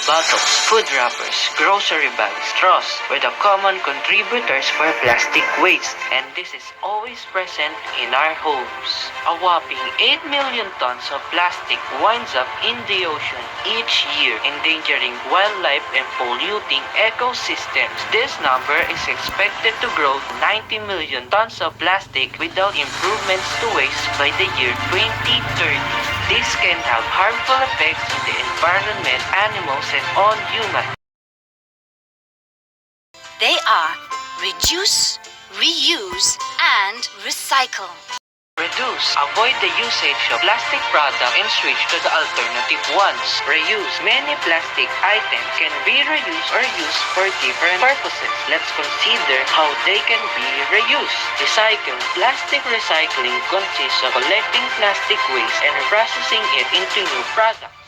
Bottles, food wrappers, grocery bags, straws were the common contributors for plastic waste, and this is always present in our homes. A whopping 8 million tons of plastic winds up in the ocean each year, endangering wildlife and polluting ecosystems. This number is expected to grow to 90 million tons of plastic without improvements to waste by the year 2030. This can have harmful effects on the environment, animals, and on humans. They are reduce, reuse, and recycle. Reduce. Avoid the usage of plastic products and switch to the alternative ones. Reuse. Many plastic items can be reused or used for different purposes. Let's consider how they can be reused. Recycle. Plastic recycling consists of collecting plastic waste and processing it into new products.